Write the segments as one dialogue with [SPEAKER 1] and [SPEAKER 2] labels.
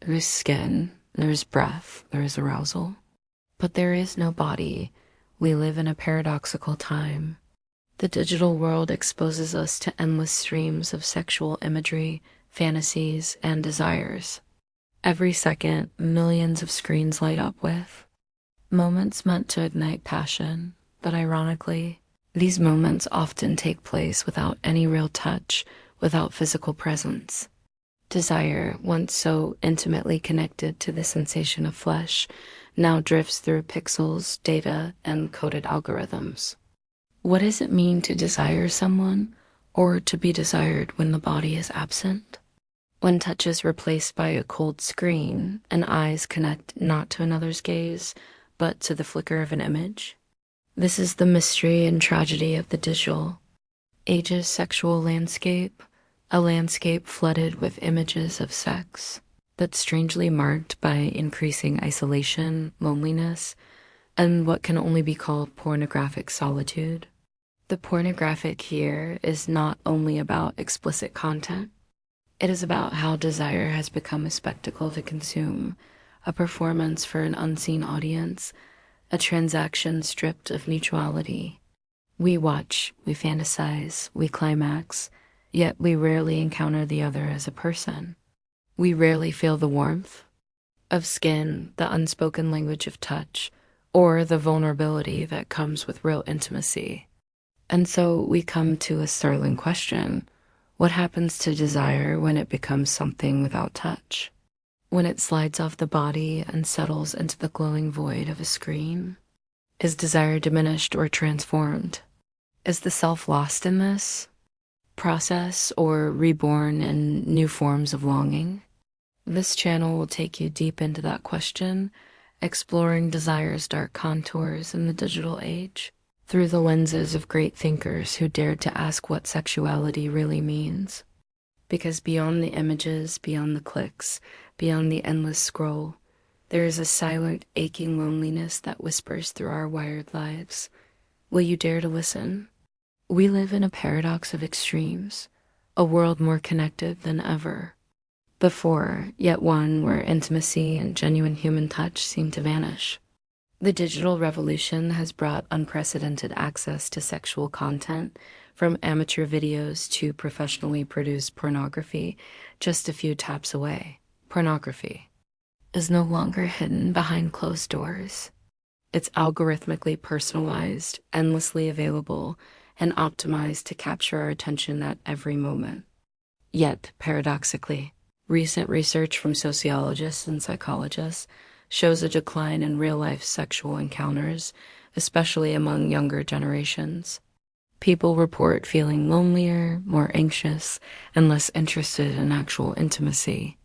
[SPEAKER 1] There is skin, there is breath, there is arousal. But there is no body. We live in a paradoxical time. The digital world exposes us to endless streams of sexual imagery, fantasies, and desires. Every second, millions of screens light up with moments meant to ignite passion, but ironically, these moments often take place without any real touch, without physical presence. Desire, once so intimately connected to the sensation of flesh, now drifts through pixels, data, and coded algorithms. What does it mean to desire someone, or to be desired when the body is absent? When touch is replaced by a cold screen, and eyes connect not to another's gaze, but to the flicker of an image? This is the mystery and tragedy of the digital age's sexual landscape, a landscape flooded with images of sex, but strangely marked by increasing isolation, loneliness, and what can only be called pornographic solitude. The pornographic here is not only about explicit content, it is about how desire has become a spectacle to consume, a performance for an unseen audience, a transaction stripped of mutuality. We watch, we fantasize, we climax, yet we rarely encounter the other as a person. We rarely feel the warmth of skin, the unspoken language of touch, or the vulnerability that comes with real intimacy. And so we come to a startling question. What happens to desire when it becomes something without touch? When it slides off the body and settles into the glowing void of a screen? Is desire diminished or transformed? Is the self lost in this process or reborn in new forms of longing? This channel will take you deep into that question, exploring desire's dark contours in the digital age, through the lenses of great thinkers who dared to ask what sexuality really means. Because beyond the images, beyond the clicks, beyond the endless scroll, there is a silent, aching loneliness that whispers through our wired lives. Will you dare to listen? We live in a paradox of extremes, a world more connected than ever before, yet one where intimacy and genuine human touch seem to vanish. The digital revolution has brought unprecedented access to sexual content, from amateur videos to professionally produced pornography, just a few taps away. Pornography is no longer hidden behind closed doors. It's algorithmically personalized, endlessly available, and optimized to capture our attention at every moment. Yet, paradoxically, recent research from sociologists and psychologists shows a decline in real-life sexual encounters, especially among younger generations. People report feeling lonelier, more anxious, and less interested in actual intimacy.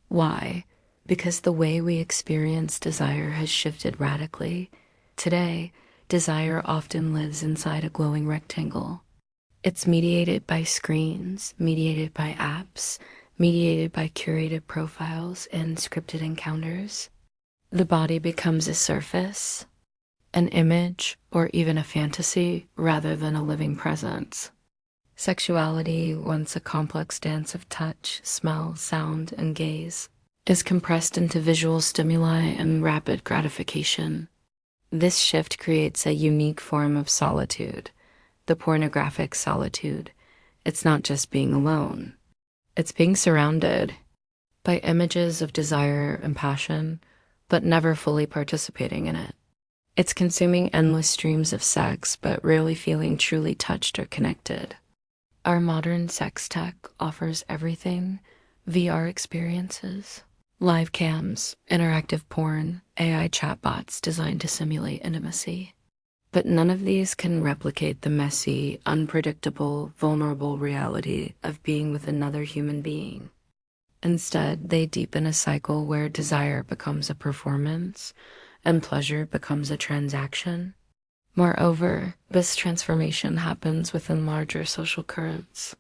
[SPEAKER 1] Why? Because the way we experience desire has shifted radically. Today, desire often lives inside a glowing rectangle. It's mediated by screens, mediated by apps, mediated by curated profiles and scripted encounters. The body becomes a surface, an image, or even a fantasy rather than a living presence. Sexuality, once a complex dance of touch, smell, sound, and gaze, is compressed into visual stimuli and rapid gratification. This shift creates a unique form of solitude, the pornographic solitude. It's not just being alone. It's being surrounded by images of desire and passion, but never fully participating in it. It's consuming endless streams of sex, but rarely feeling truly touched or connected. Our modern sex tech offers everything: VR experiences, live cams, interactive porn, AI chatbots designed to simulate intimacy. But none of these can replicate the messy, unpredictable, vulnerable reality of being with another human being. Instead, they deepen a cycle where desire becomes a performance and pleasure becomes a transaction. Moreover, this transformation happens within larger social currents.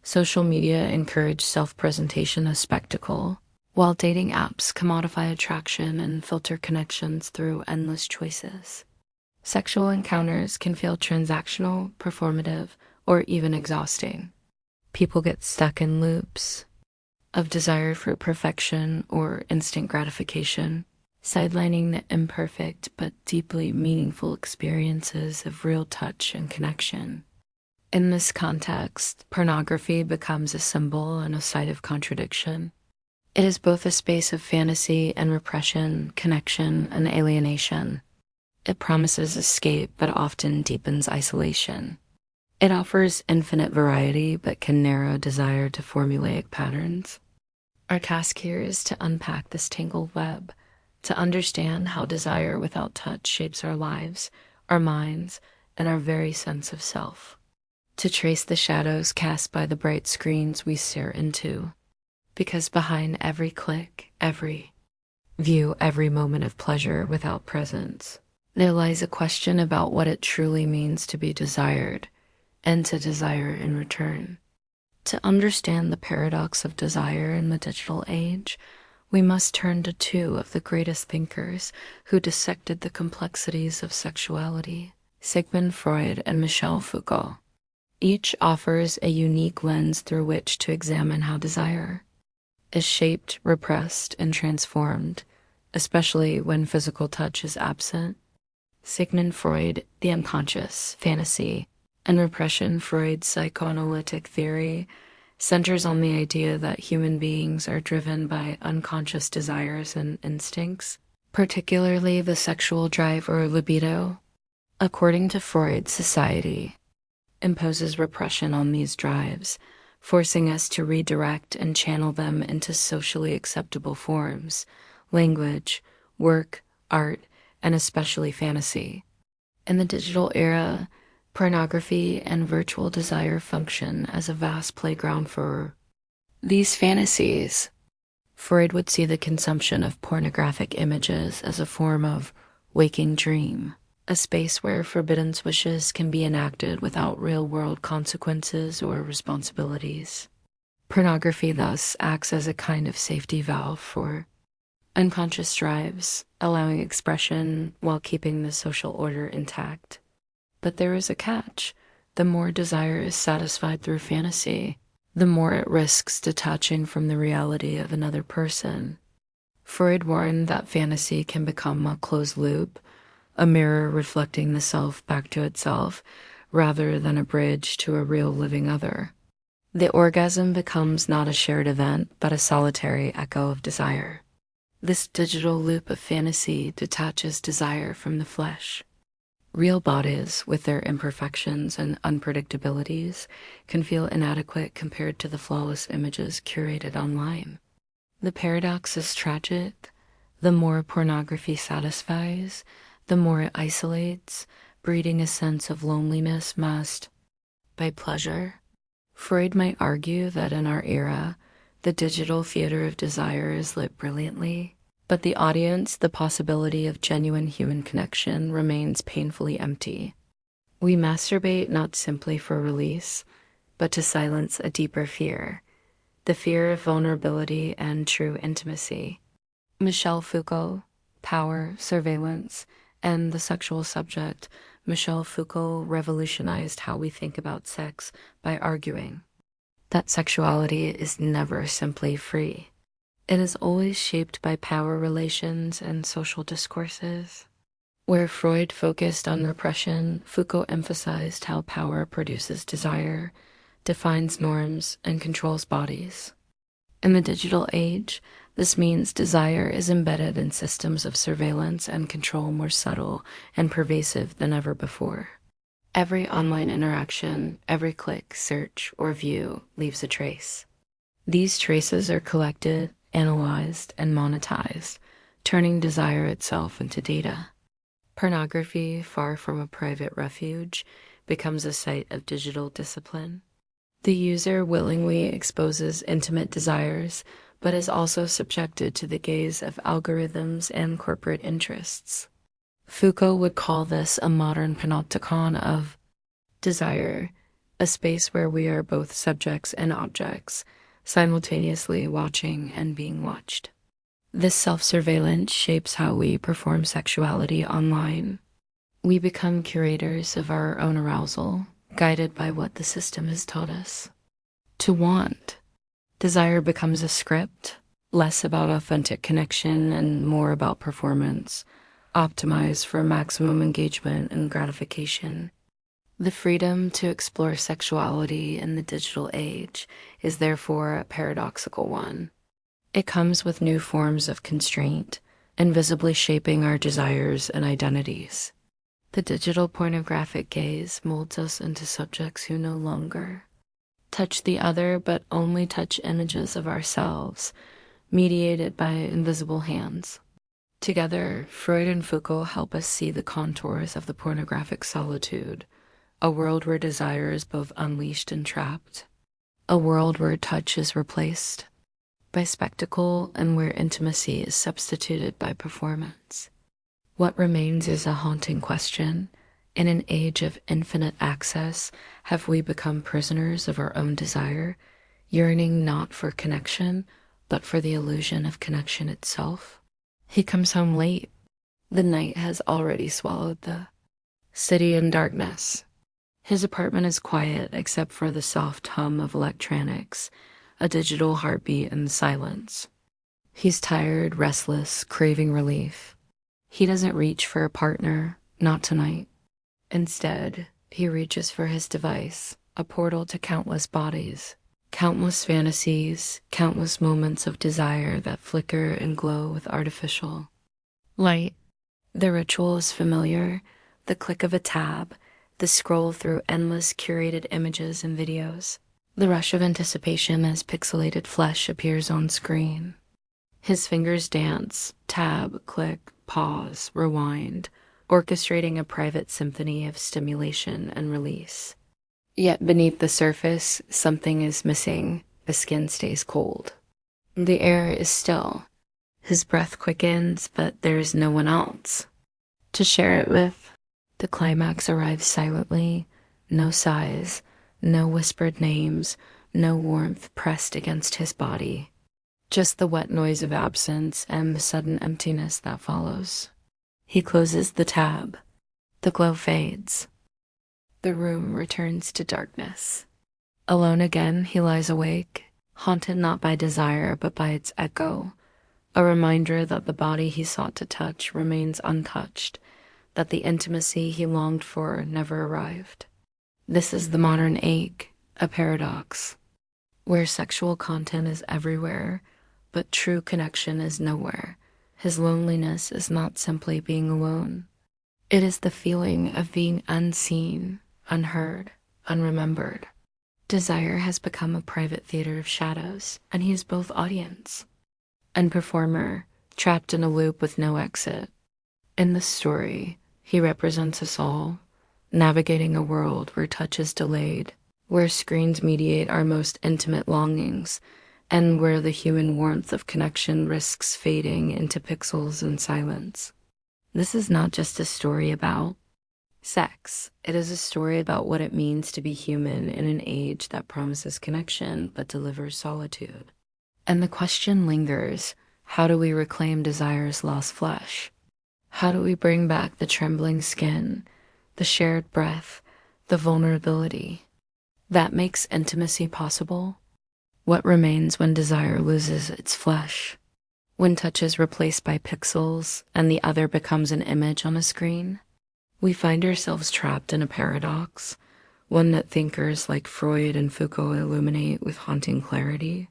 [SPEAKER 1] Social media encourage self-presentation as spectacle, while dating apps commodify attraction and filter connections through endless choices. Sexual encounters can feel transactional, performative, or even exhausting. People get stuck in loops, of desire for perfection or instant gratification, sidelining the imperfect but deeply meaningful experiences of real touch and connection. In this context, pornography becomes a symbol and a site of contradiction. It is both a space of fantasy and repression, connection and alienation. It promises escape but often deepens isolation. It offers infinite variety but can narrow desire to formulaic patterns. Our task here is to unpack this tangled web, to understand how desire without touch shapes our lives, our minds, and our very sense of self. To trace the shadows cast by the bright screens we stare into. Because behind every click, every view, every moment of pleasure without presence, there lies a question about what it truly means to be desired and to desire in return. To understand the paradox of desire in the digital age, we must turn to two of the greatest thinkers who dissected the complexities of sexuality, Sigmund Freud and Michel Foucault. Each offers a unique lens through which to examine how desire is shaped, repressed, and transformed, especially when physical touch is absent. Sigmund Freud, the unconscious, fantasy, and repression. Freud's psychoanalytic theory centers on the idea that human beings are driven by unconscious desires and instincts, particularly the sexual drive or libido. According to Freud, society imposes repression on these drives, forcing us to redirect and channel them into socially acceptable forms, language, work, art, and especially fantasy. In the digital era, pornography and virtual desire function as a vast playground for these fantasies. Freud would see the consumption of pornographic images as a form of waking dream, a space where forbidden wishes can be enacted without real-world consequences or responsibilities. Pornography thus acts as a kind of safety valve for unconscious drives, allowing expression while keeping the social order intact. But there is a catch. The more desire is satisfied through fantasy, the more it risks detaching from the reality of another person. Freud warned that fantasy can become a closed loop, a mirror reflecting the self back to itself, rather than a bridge to a real living other. The orgasm becomes not a shared event, but a solitary echo of desire. This digital loop of fantasy detaches desire from the flesh. Real bodies, with their imperfections and unpredictabilities, can feel inadequate compared to the flawless images curated online. The paradox is tragic. The more pornography satisfies, the more it isolates, breeding a sense of loneliness masked by pleasure. Freud might argue that in our era, the digital theater of desire is lit brilliantly, but the audience, the possibility of genuine human connection, remains painfully empty. We masturbate not simply for release, but to silence a deeper fear, the fear of vulnerability and true intimacy. Michel Foucault, Power, Surveillance, and the Sexual Subject. Michel Foucault revolutionized how we think about sex by arguing that sexuality is never simply free. It is always shaped by power relations and social discourses. Where Freud focused on repression, Foucault emphasized how power produces desire, defines norms, and controls bodies. In the digital age, this means desire is embedded in systems of surveillance and control more subtle and pervasive than ever before. Every online interaction, every click, search, or view leaves a trace. These traces are collected, analyzed, and monetized, turning desire itself into data. Pornography, far from a private refuge, becomes a site of digital discipline. The user willingly exposes intimate desires, but is also subjected to the gaze of algorithms and corporate interests. Foucault would call this a modern panopticon of desire, a space where we are both subjects and objects, simultaneously watching and being watched. This self-surveillance shapes how we perform sexuality online. We become curators of our own arousal, guided by what the system has taught us to want. Desire becomes a script, less about authentic connection and more about performance, optimized for maximum engagement and gratification. The freedom to explore sexuality in the digital age is therefore a paradoxical one. It comes with new forms of constraint, invisibly shaping our desires and identities. The digital pornographic gaze molds us into subjects who no longer touch the other, but only touch images of ourselves, mediated by invisible hands. Together, Freud and Foucault help us see the contours of the pornographic solitude, a world where desire is both unleashed and trapped, a world where touch is replaced by spectacle and where intimacy is substituted by performance. What remains is a haunting question. In an age of infinite access, have we become prisoners of our own desire, yearning not for connection, but for the illusion of connection itself? He comes home late. The night has already swallowed the city in darkness. His apartment is quiet except for the soft hum of electronics, a digital heartbeat and silence. He's tired, restless, craving relief. He doesn't reach for a partner, not tonight. Instead, he reaches for his device, a portal to countless bodies, countless fantasies, countless moments of desire that flicker and glow with artificial light. The ritual is familiar, the click of a tab, the scroll through endless curated images and videos, the rush of anticipation as pixelated flesh appears on screen. His fingers dance, tab, click, pause, rewind, orchestrating a private symphony of stimulation and release. Yet beneath the surface, something is missing. The skin stays cold. The air is still. His breath quickens, but there is no one else to share it with. The climax arrives silently, no sighs, no whispered names, no warmth pressed against his body. Just the wet noise of absence and the sudden emptiness that follows. He closes the tab. The glow fades. The room returns to darkness. Alone again, he lies awake, haunted not by desire but by its echo, a reminder that the body he sought to touch remains untouched, that the intimacy he longed for never arrived. This is the modern ache, a paradox, where sexual content is everywhere, but true connection is nowhere. His loneliness is not simply being alone. It is the feeling of being unseen, unheard, unremembered. Desire has become a private theater of shadows, and he is both audience and performer, trapped in a loop with no exit. In the story, he represents us all, navigating a world where touch is delayed, where screens mediate our most intimate longings, and where the human warmth of connection risks fading into pixels and silence. This is not just a story about sex. It is a story about what it means to be human in an age that promises connection but delivers solitude. And the question lingers, how do we reclaim desire's lost flesh? How do we bring back the trembling skin, the shared breath, the vulnerability that makes intimacy possible? What remains when desire loses its flesh? When touch is replaced by pixels and the other becomes an image on a screen? We find ourselves trapped in a paradox, one that thinkers like Freud and Foucault illuminate with haunting clarity.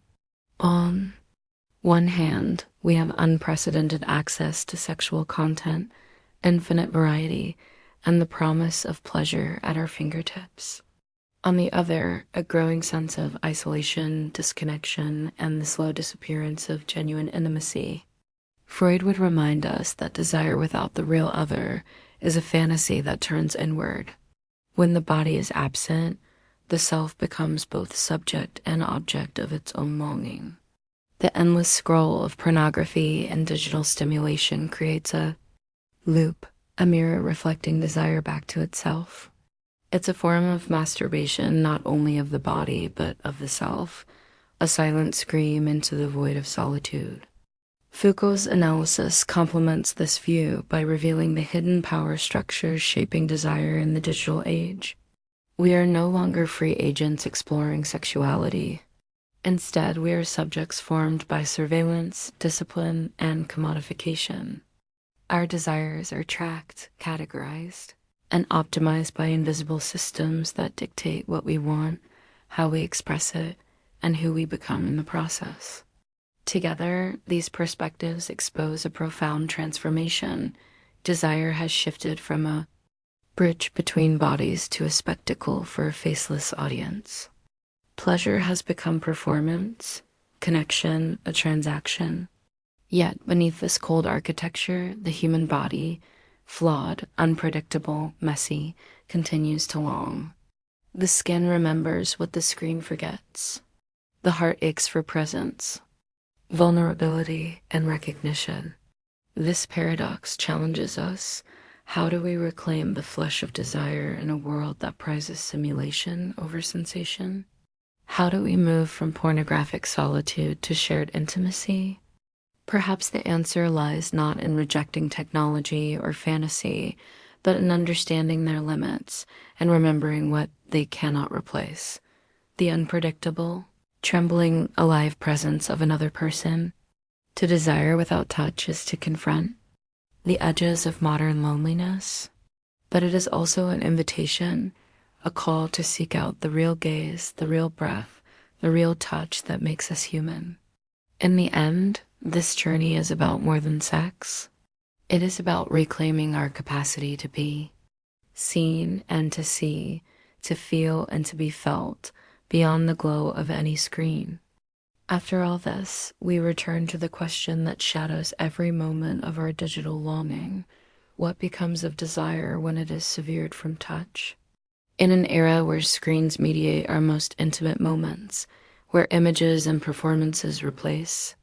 [SPEAKER 1] On one hand, we have unprecedented access to sexual content, infinite variety, and the promise of pleasure at our fingertips. On the other, a growing sense of isolation, disconnection, and the slow disappearance of genuine intimacy. Freud would remind us that desire without the real other is a fantasy that turns inward. When the body is absent, the self becomes both subject and object of its own longing. The endless scroll of pornography and digital stimulation creates a loop, a mirror reflecting desire back to itself. It's a form of masturbation not only of the body, but of the self, a silent scream into the void of solitude. Foucault's analysis complements this view by revealing the hidden power structures shaping desire in the digital age. We are no longer free agents exploring sexuality. Instead, we are subjects formed by surveillance, discipline, and commodification. Our desires are tracked, categorized, and optimized by invisible systems that dictate what we want, how we express it, and who we become in the process. Together, these perspectives expose a profound transformation. Desire has shifted from a bridge between bodies to a spectacle for a faceless audience. Pleasure has become performance, connection, a transaction. Yet, beneath this cold architecture, the human body, flawed, unpredictable, messy, continues to long. The skin remembers what the screen forgets. The heart aches for presence, vulnerability, and recognition. This paradox challenges us. How do we reclaim the flesh of desire in a world that prizes simulation over sensation? How do we move from pornographic solitude to shared intimacy? Perhaps the answer lies not in rejecting technology or fantasy, but in understanding their limits and remembering what they cannot replace. The unpredictable, trembling, alive presence of another person. To desire without touch is to confront the edges of modern loneliness, but it is also an invitation, a call to seek out the real gaze, the real breath, the real touch that makes us human. In the end, this journey is about more than sex. It is about reclaiming our capacity to be seen and to see, to feel and to be felt beyond the glow of any screen. After all this, we return to the question that shadows every moment of our digital longing. What becomes of desire when it is severed from touch? In an era where screens mediate our most intimate moments, where images and performances replace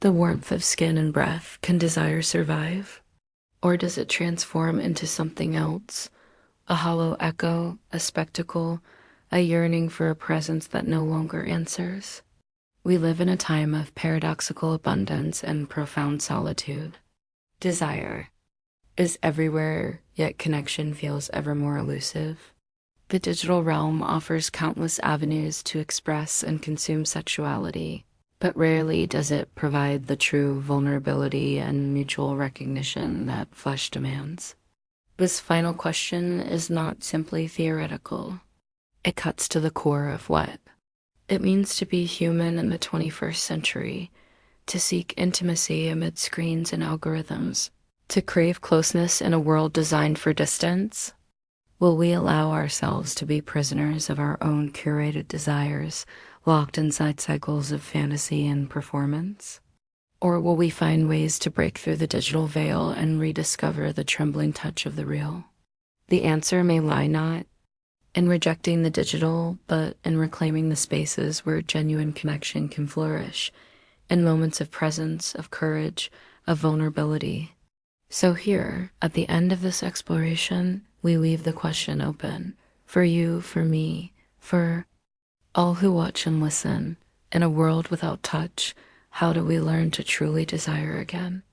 [SPEAKER 1] the warmth of skin and breath, can desire survive? Or does it transform into something else? A hollow echo, a spectacle, a yearning for a presence that no longer answers? We live in a time of paradoxical abundance and profound solitude. Desire is everywhere, yet connection feels ever more elusive. The digital realm offers countless avenues to express and consume sexuality, but rarely does it provide the true vulnerability and mutual recognition that flesh demands. This final question is not simply theoretical. It cuts to the core of what it means to be human in the 21st century, to seek intimacy amid screens and algorithms, to crave closeness in a world designed for distance. Will we allow ourselves to be prisoners of our own curated desires, locked inside cycles of fantasy and performance? Or will we find ways to break through the digital veil and rediscover the trembling touch of the real? The answer may lie not in rejecting the digital, but in reclaiming the spaces where genuine connection can flourish, in moments of presence, of courage, of vulnerability. So here, at the end of this exploration, we leave the question open, for you, for me, for all who watch and listen. In a world without touch, how do we learn to truly desire again?